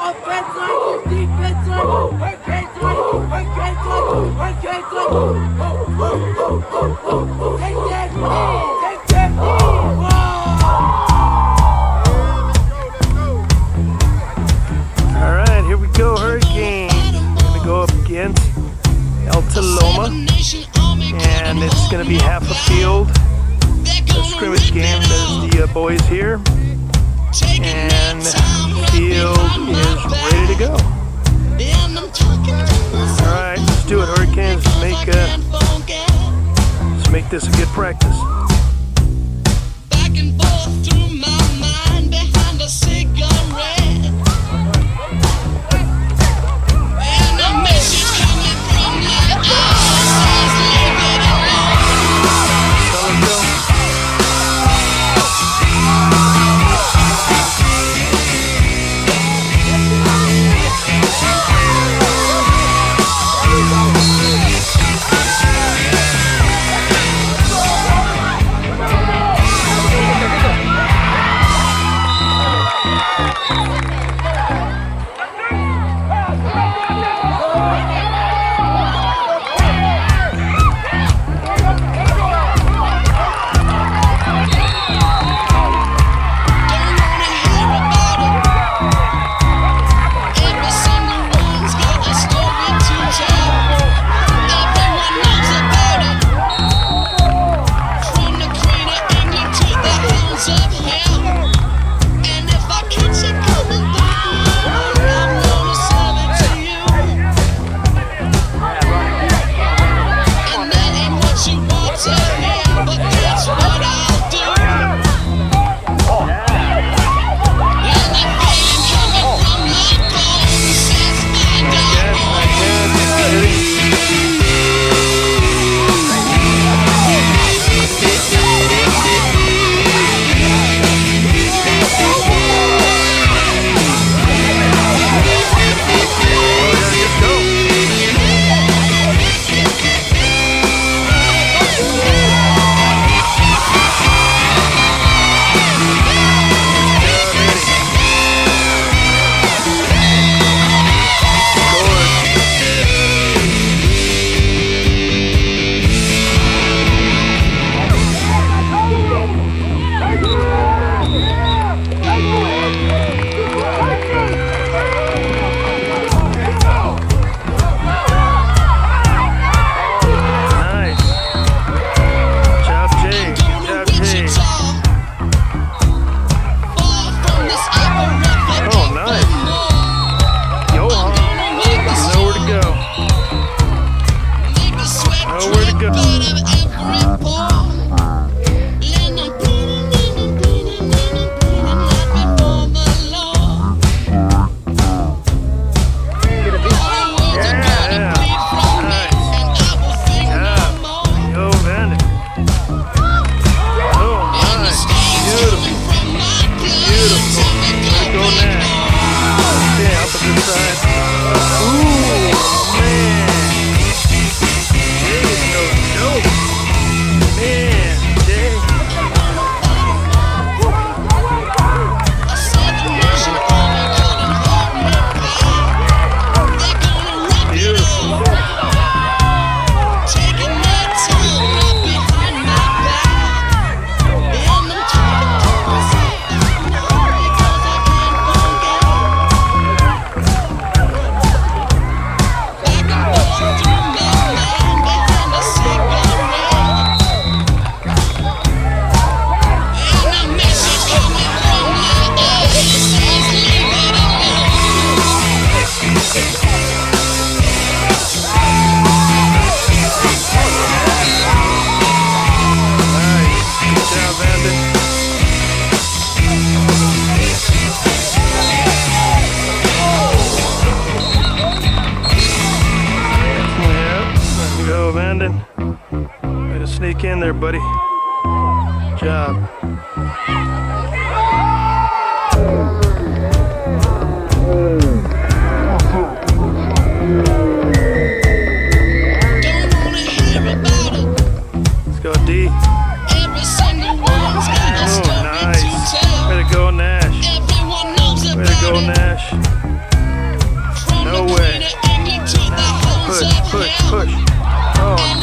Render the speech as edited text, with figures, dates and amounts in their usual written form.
Offense line, defense line, hurricane line, hurricane line, hurricane line. Take that knee, take that knee. All right, here we go, Hurricane. Gonna go up against El Taloma, and it's gonna be half a field. A scrimmage game. There's the boys here, and field is ready to go. All right, let's do it, Hurricanes. Let's make this a good practice. Back and forth through my mind behind a cigarette. And a message coming from my eyes says leave it alone. So let's go. Way to sneak in there, buddy. Good job. Let's go, D. Oh, nice. Way to go, Nash. Way to go, Nash. push. Oh